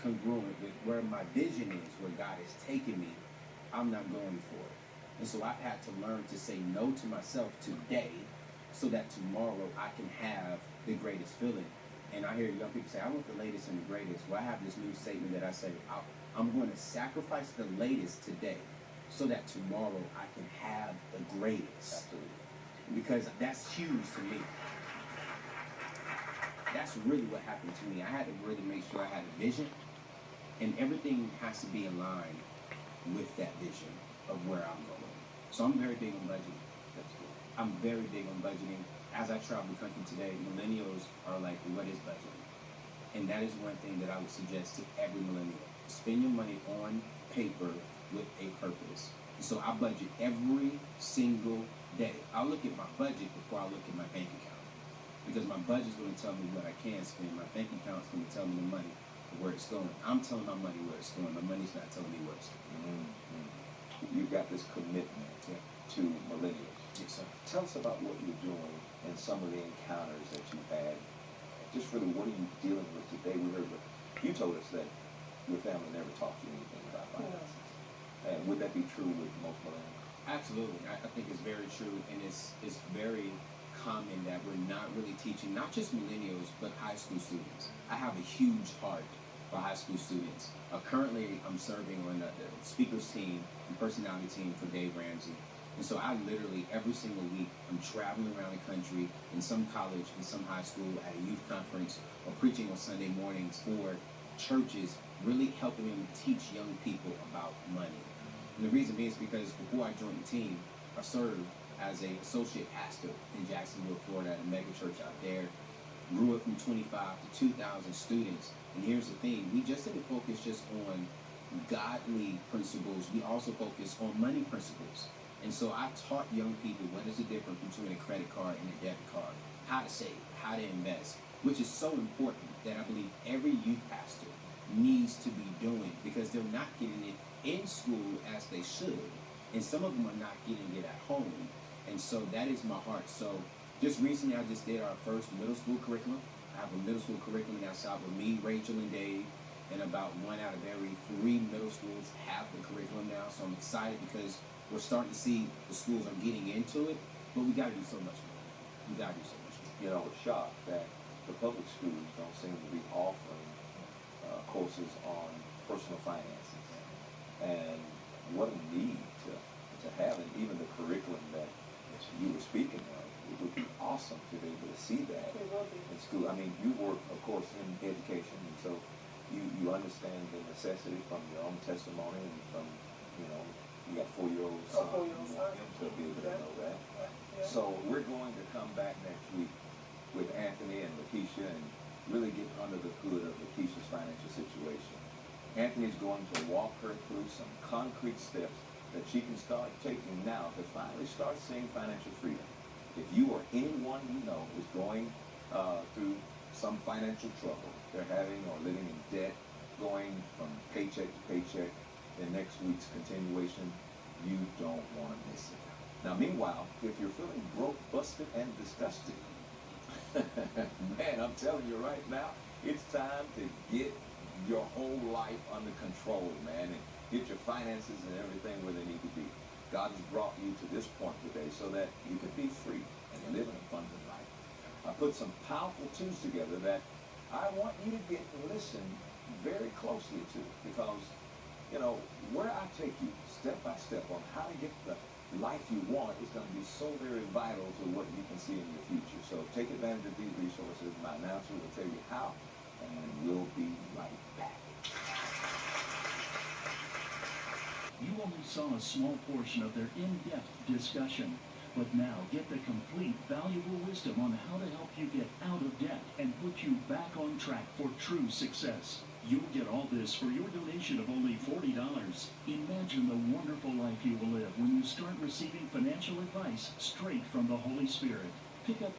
congruent with where my vision is, where God is taking me, I'm not going for it. And so I've had to learn to say no to myself today so that tomorrow I can have the greatest feeling. And I hear young people say, I want the latest and the greatest. Well, I have this new statement that I say, I'm going to sacrifice the latest today so that tomorrow I can have the greatest. Absolutely. Because that's huge to me. That's really what happened to me. I had to really make sure I had a vision, and everything has to be in line with that vision of where I'm going. So I'm very big on budgeting. That's good. I'm very big on budgeting. As I travel the country today, millennials are like, what is budgeting? And that is one thing that I would suggest to every millennial. Spend your money on paper with a purpose. So I budget every single day. I look at my budget before I look at my bank account. Because my budget is going to tell me what I can spend. My bank account is going to tell me the money, where it's going. I'm telling my money where it's going. My money's not telling me where it's going. Mm-hmm. You've got this commitment to millennials. Yes, sir. Tell us about what you're doing and some of the encounters that you've had. Just really, what are you dealing with today? We heard, you told us that your family never taught you anything about finances. And would that be true with most millennials? Absolutely. I think it's very true, and it's very common that we're not really teaching, not just millennials, but high school students. I have a huge heart for high school students. Currently, I'm serving on the speakers team and personality team for Dave Ramsey. And so I literally, every single week, I'm traveling around the country in some college, in some high school, at a youth conference, or preaching on Sunday mornings for churches, really helping them teach young people about money. And the reason being is because before I joined the team, I served as an associate pastor in Jacksonville, Florida, at a mega church out there. Grew it from 25 to 2,000 students. And here's the thing, we just didn't focus just on godly principles, we also focused on money principles. And so I taught young people what is the difference between a credit card and a debit card, how to save, how to invest, which is so important that I believe every youth pastor needs to be doing, because they're not getting it in school as they should. And some of them are not getting it at home. And so that is my heart. So just recently, I just did our first middle school curriculum. I have a middle school curriculum that's out with me, Rachel, and Dave, and about one out of every 3 middle schools have the curriculum now. So I'm excited because we're starting to see the schools are getting into it, but we got to do so much more. We got to do so much more. You know, I was shocked that the public schools don't seem to be offering courses on personal finances. And what a need to have, and even the curriculum that you were speaking of, it would be awesome to be able to see that in school. I mean, you work, of course, in education, and so you understand the necessity from your own testimony and from, you know, you got 4-year-old son, you want him to be able to know that. So we're going to come back next week with Anthony and Lakeisha and really get under the hood of Lakeisha's financial situation. Anthony's going to walk her through some concrete steps that she can start taking now to finally start seeing financial freedom. If you or anyone you know is going through some financial trouble, they're having or living in debt, going from paycheck to paycheck, in next week's continuation, you don't want to miss it. Now, meanwhile, if you're feeling broke, busted, and disgusted, man, I'm telling you right now, it's time to get your whole life under control, man, and get your finances and everything where they need to be. God has brought you to this point today so that you can be free and live an abundant life. I put some powerful tools together that I want you to get and listen very closely to, because, you know, where I take you step by step on how to get the life you want is going to be so very vital to what you can see in your future. So take advantage of these resources. My announcer will tell you how, and we'll be right back. You only saw a small portion of their in-depth discussion, but now get the complete valuable wisdom on how to help you get out of debt and put you back on track for true success. You'll get all this for your donation of only $40. Imagine the wonderful life you will live when you start receiving financial advice straight from the Holy Spirit. Pick up